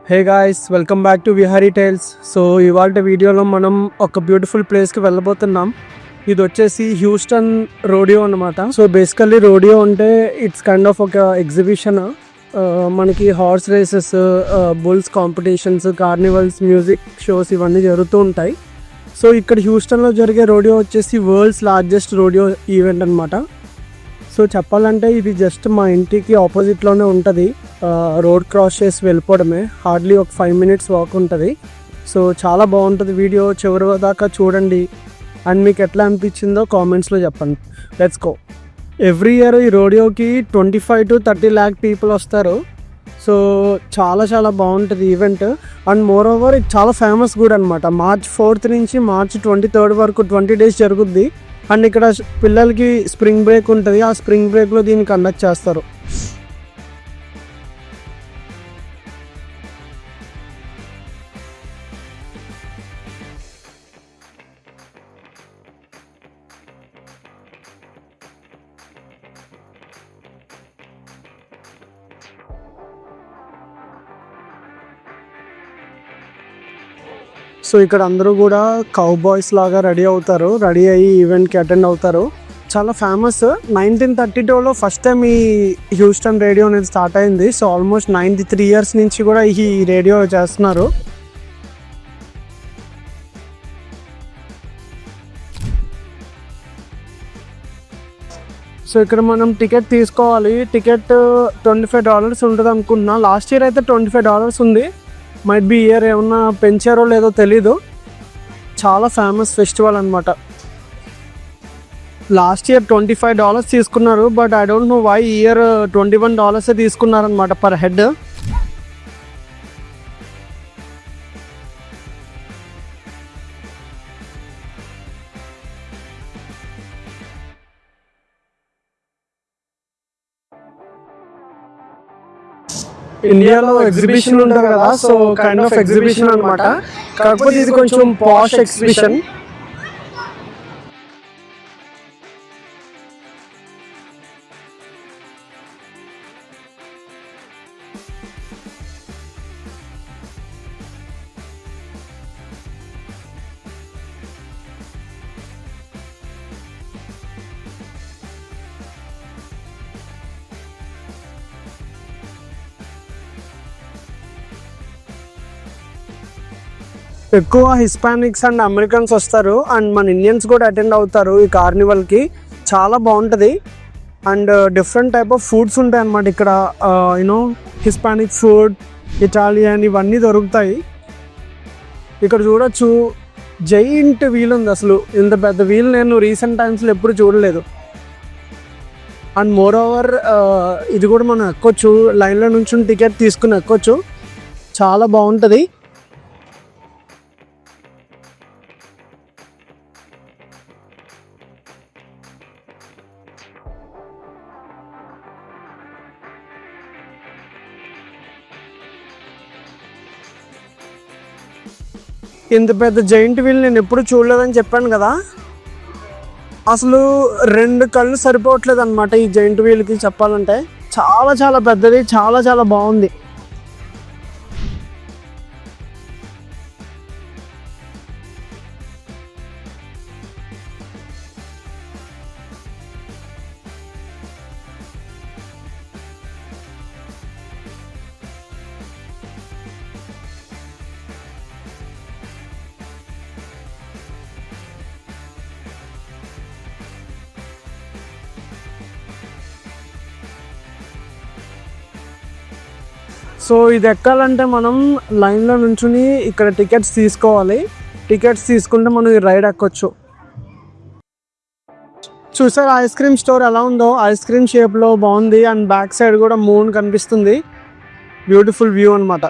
Hey guys, welcome back to Vihari tales. So ఇవాళ వీడియోలో మనం ఒక బ్యూటిఫుల్ ప్లేస్కి వెళ్ళబోతున్నాం. ఇది వచ్చేసి హ్యూస్టన్ రోడియో అనమాట. సో బేసికల్లీ రోడియో అంటే ఇట్స్ కైండ్ ఆఫ్ ఒక ఎగ్జిబిషన్. మనకి horse races, bulls competitions, carnivals, music shows ఇవన్నీ జరుగుతూ ఉంటాయి. సో ఇక్కడ హ్యూస్టన్లో జరిగే రోడియో వచ్చేసి వరల్డ్స్ లార్జెస్ట్ రోడియో ఈవెంట్ అనమాట. సో చెప్పాలంటే ఇది జస్ట్ మా ఇంటికి ఆపోజిట్లోనే ఉంటుంది. రోడ్ క్రాస్ చేసి వెళ్ళిపోవడమే, హార్డ్లీ ఒక 5 minutes వాక్ ఉంటుంది. సో చాలా బాగుంటుంది. వీడియో చివరి దాకా చూడండి అండ్ మీకు ఎట్లా అనిపించిందో కామెంట్స్లో చెప్పండి. Let's go. ఎవ్రీ ఇయర్ ఈ రోడియోకి 25 to 30 lakh పీపుల్ వస్తారు. సో చాలా చాలా బాగుంటుంది ఈవెంట్. అండ్ మోర్ ఓవర్ ఇది చాలా ఫేమస్ కూడా అనమాట. March 4th నుంచి March 23rd వరకు 20 days జరుగుద్ది. అండ్ ఇక్కడ పిల్లలకి స్ప్రింగ్ బ్రేక్ ఉంటుంది. ఆ స్ప్రింగ్ బ్రేక్లో దీన్ని కండక్ట్ చేస్తారు. సో ఇక్కడ అందరూ కూడా కౌబాయ్స్ లాగా రెడీ అవుతారు. రెడీ అయ్యి ఈవెంట్కి అటెండ్ అవుతారు. చాలా ఫేమస్. 1932లో ఫస్ట్ టైం ఈ హ్యూస్టన్ రేడియో అనేది స్టార్ట్ అయింది. సో ఆల్మోస్ట్ 93 years నుంచి కూడా ఈ రేడియో చేస్తున్నారు. సో ఇక్కడ మనం టికెట్ తీసుకోవాలి. టికెట్ $25 ఉంటుంది అనుకుంటున్నా. లాస్ట్ ఇయర్ అయితే $25 ఉంది. మైట్ బి ఇయర్ ఏమన్నా పెంచారో లేదో తెలీదు. చాలా ఫేమస్ ఫెస్టివల్ అనమాట. లాస్ట్ ఇయర్ $25 తీసుకున్నారు. But I don't know why year $21 తీసుకున్నారనమాట పర్ హెడ్. ఇండియాలో ఎగ్జిబిషన్ ఉంటుంది కదా, సో కైండ్ ఆఫ్ ఎగ్జిబిషన్ అనమాట. కాకపోతే ఇది కొంచెం పాష్ ఎగ్జిబిషన్. ఎక్కువ హిస్పానిక్స్ అండ్ అమెరికన్స్ వస్తారు. అండ్ మన ఇండియన్స్ కూడా అటెండ్ అవుతారు ఈ కార్నివల్కి. చాలా బాగుంటుంది. And different type of foods ఉంటాయి అన్నమాట ఇక్కడ. యూనో హిస్పానిక్ ఫుడ్, ఇటాలియన్ ఇవన్నీ దొరుకుతాయి. ఇక్కడ చూడొచ్చు జైంట్ వీల్ ఉంది. అసలు ఇంత పెద్ద వీల్ నేను రీసెంట్ టైమ్స్లో ఎప్పుడు చూడలేదు. అండ్ మోర్ ఓవర్ ఇది కూడా మనం ఎక్కొచ్చు. లైన్లో నుంచి టికెట్ తీసుకుని ఎక్కొచ్చు. చాలా బాగుంటుంది. ఇంత పెద్ద జైంట్ వీల్ నేను ఎప్పుడు చూడలేదని చెప్పాను కదా. అసలు 2 కళ్ళు సరిపోవట్లేదు అనమాట ఈ జైంట్ వీల్కి చెప్పాలంటే. చాలా చాలా పెద్దది, చాలా చాలా బాగుంది. సో ఇది ఎక్కాలంటే మనం లైన్లో నుంచుని ఇక్కడ టికెట్స్ తీసుకోవాలి. టికెట్స్ తీసుకుంటే మనం ఈ రైడ్ ఎక్కొచ్చు. చూసారు ఐస్ క్రీమ్ స్టోర్ ఎలా ఉందో? ఐస్ క్రీమ్ షేప్లో బాగుంది. అండ్ బ్యాక్ సైడ్ కూడా మూన్ కనిపిస్తుంది. బ్యూటిఫుల్ వ్యూ అనమాట.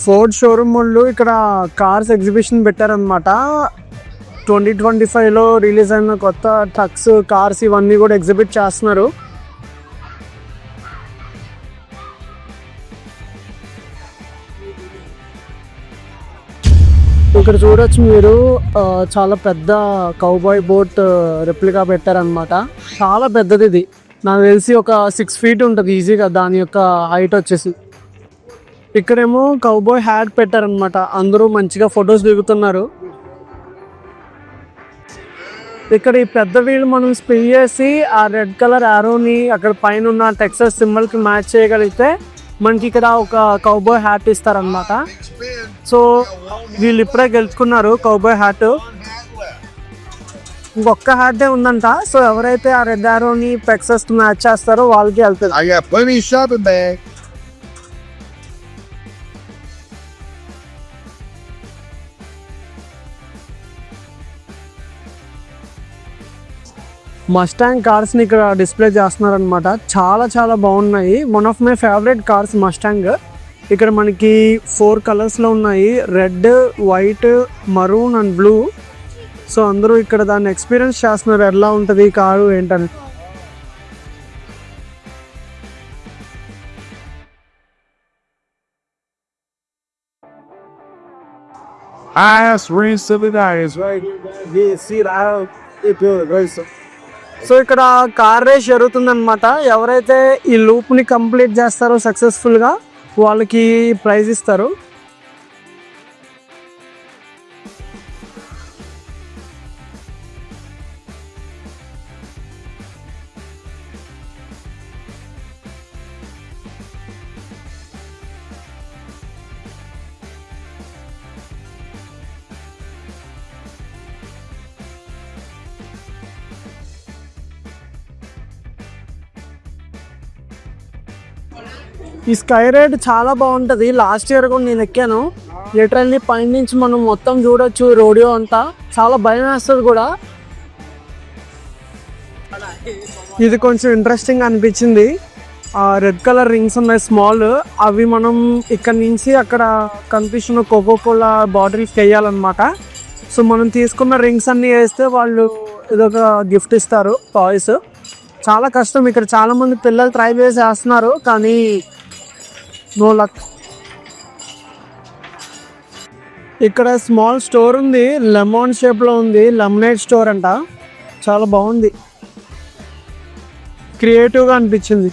ఫోర్డ్ షోరూమ్ వాళ్ళు ఇక్కడ కార్స్ ఎగ్జిబిషన్ పెట్టారనమాట. 2025లో రిలీజ్ అయిన కొత్త ట్రక్స్, కార్స్ ఇవన్నీ కూడా ఎగ్జిబిట్ చేస్తున్నారు. ఇక్కడ చూడొచ్చు మీరు, చాలా పెద్ద కౌబాయ్ బోట్ రెప్లికా పెట్టారనమాట. చాలా పెద్దది ఇది, నాకు తెలిసి ఒక 6 feet ఉంటుంది ఈజీగా దాని యొక్క హైట్ వచ్చేసి. ఇక్కడేమో కౌబాయ్ హ్యాట్ పెట్టారనమాట, అందరూ మంచిగా ఫొటోస్ దిగుతున్నారు. ఇక్కడ ఈ పెద్ద వీల్ మనం స్పిన్ చేసి ఆ రెడ్ కలర్ ఆరోని అక్కడ పైన ఉన్న టెక్సస్ సింబల్కి మ్యాచ్ చేయగలిగితే మనకి ఇక్కడ ఒక కౌబాయ్ హ్యాట్ ఇస్తారనమాట. సో వీళ్ళు ఇప్పుడే గెలుచుకున్నారు కౌబాయ్ హ్యాట్. ఇంకొక్క హ్యాటే ఉందంట. సో ఎవరైతే ఆ రెడ్ ఆరోని టెక్సస్ మ్యాచ్ చేస్తారో వాళ్ళకి వెళ్తుంది. మస్టాంగ్ కార్స్ని ఇక్కడ డిస్ప్లే చేస్తున్నారనమాట. చాలా చాలా బాగున్నాయి. One of my favourite cars Mustang. ఇక్కడ మనకి 4 కలర్స్లో ఉన్నాయి, red, white, maroon and blue. So అందరూ ఇక్కడ దాన్ని ఎక్స్పీరియన్స్ చేస్తున్నారు, ఎలా ఉంటుంది ఈ కారు ఏంటని. సో ఇక్కడ కార్ రేస్ జరుగుతుందన్నమాట. ఎవరైతే ఈ లూప్ని కంప్లీట్ చేస్తారో సక్సెస్ఫుల్గా వాళ్ళకి ప్రైజ్ ఇస్తారు. ఈ స్కై రైడ్ చాలా బాగుంటుంది. లాస్ట్ ఇయర్ కూడా నేను ఎక్కాను. లిటరల్లీ పైన నుంచి మనం మొత్తం చూడొచ్చు రోడియో అంతా. చాలా భయం వేస్తుంది కూడా. ఇది కొంచెం ఇంట్రెస్టింగ్ అనిపించింది. రెడ్ కలర్ రింగ్స్ ఉన్నాయి స్మాల్, అవి మనం ఇక్కడ నుంచి అక్కడ కనిపిస్తున్న కోకోకోలా బాటిల్కి వేయాలన్నమాట. సో మనం తీసుకున్న రింగ్స్ అన్నీ వేస్తే వాళ్ళు ఇదొక గిఫ్ట్ ఇస్తారు, టాయ్స్. చాలా కష్టం. ఇక్కడ చాలామంది పిల్లలు ట్రై చేస్తున్నారు కానీ నో లక్. ఇక్కడ స్మాల్ స్టోర్ ఉంది, లెమన్ షేప్లో ఉంది, లెమనేడ్ స్టోర్ అంట. చాలా బాగుంది, క్రియేటివ్గా అనిపించింది.